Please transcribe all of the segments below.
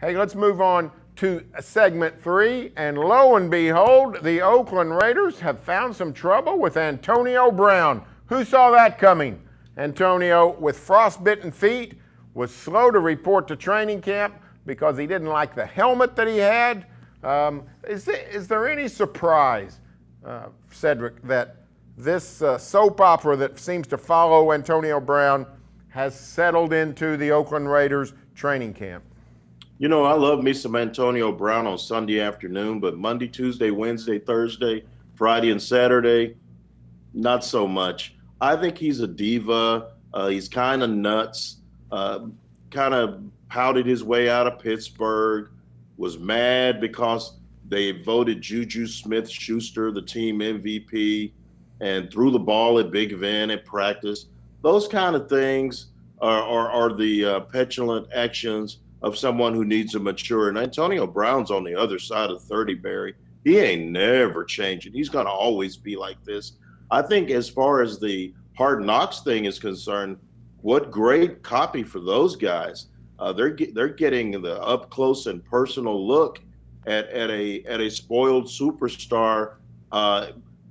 Hey, let's move on to segment 3, and lo and behold, the Oakland Raiders have found some trouble with Antonio Brown. Who saw that coming? Antonio, with frostbitten feet, was slow to report to training camp because he didn't like the helmet that he had. Is there any surprise, Cedric, that this soap opera that seems to follow Antonio Brown has settled into the Oakland Raiders training camp? You know, I love me some Antonio Brown on Sunday afternoon, but Monday, Tuesday, Wednesday, Thursday, Friday, and Saturday, not so much. I think he's a diva. He's kind of nuts, kind of pouted his way out of Pittsburgh, was mad because they voted Juju Smith-Schuster the team MVP and threw the ball at Big Van at practice. Those kind of things are the petulant actions of someone who needs to mature. And Antonio Brown's on the other side of 30, Barry. He ain't never changing. He's going to always be like this. I think as far as the Hard Knocks thing is concerned, what great copy for those guys. They're getting the up close and personal look at a spoiled superstar,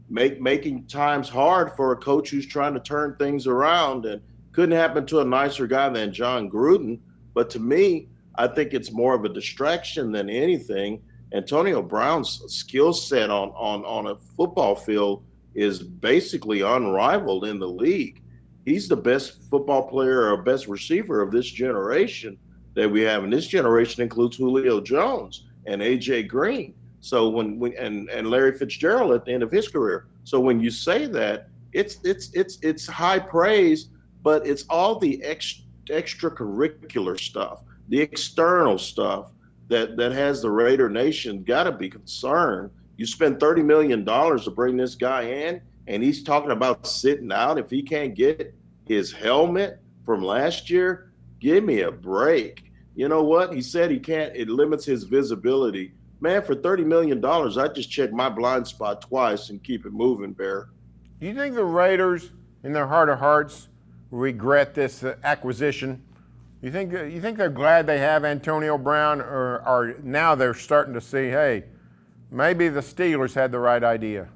making times hard for a coach who's trying to turn things around, and couldn't happen to a nicer guy than John Gruden. But to me, I think it's more of a distraction than anything. Antonio Brown's skill set on a football field is basically unrivaled in the league. He's the best football player or best receiver of this generation that we have. And this generation includes Julio Jones and A.J. Green. So and Larry Fitzgerald at the end of his career. So when you say that, it's high praise, but it's all the extracurricular stuff, the external stuff that has the Raider Nation got to be concerned. You spend $30 million to bring this guy in, and he's talking about sitting out if he can't get his helmet from last year. Give me a break. You know what? He said he can't. It limits his visibility. Man, for $30 million, I just check my blind spot twice and keep it moving, Bear. Do you think the Raiders, in their heart of hearts, regret this acquisition? You think they're glad they have Antonio Brown, or now they're starting to see, hey, maybe the Steelers had the right idea?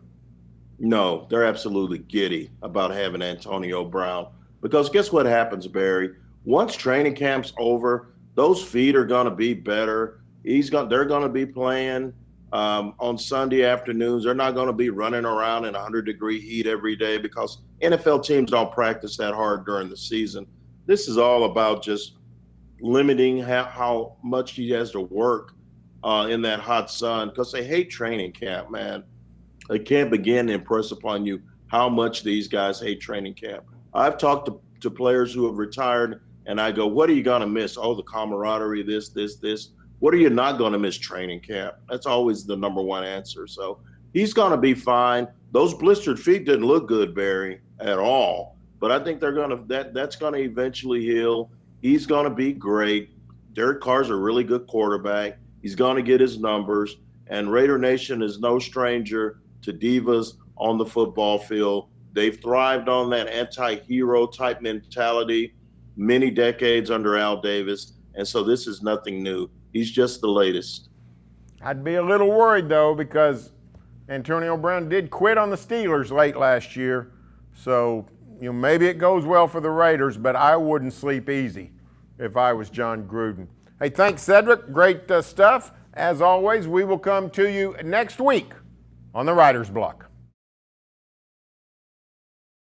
No, they're absolutely giddy about having Antonio Brown, because guess what happens, Barry? Once training camp's over, those feet are going to be better. They're going to be playing on Sunday afternoons. They're not going to be running around in 100-degree heat every day, because NFL teams don't practice that hard during the season. This is all about just limiting how much he has to work in that hot sun, because they hate training camp, man. I can't begin to impress upon you how much these guys hate training camp. I've talked to players who have retired, and I go, what are you going to miss? Oh, the camaraderie, this. What are you not going to miss? Training camp. That's always the number one answer. So he's going to be fine. Those blistered feet didn't look good, Barry, at all. But I think that's going to eventually heal. He's going to be great. Derek Carr's a really good quarterback. He's going to get his numbers. And Raider Nation is no stranger to divas on the football field. They've thrived on that anti-hero type mentality many decades under Al Davis. And so this is nothing new. He's just the latest. I'd be a little worried, though, because Antonio Brown did quit on the Steelers late last year. So, maybe it goes well for the Raiders, but I wouldn't sleep easy if I was John Gruden. Hey, thanks, Cedric. Great stuff. As always, we will come to you next week on the Writer's Block.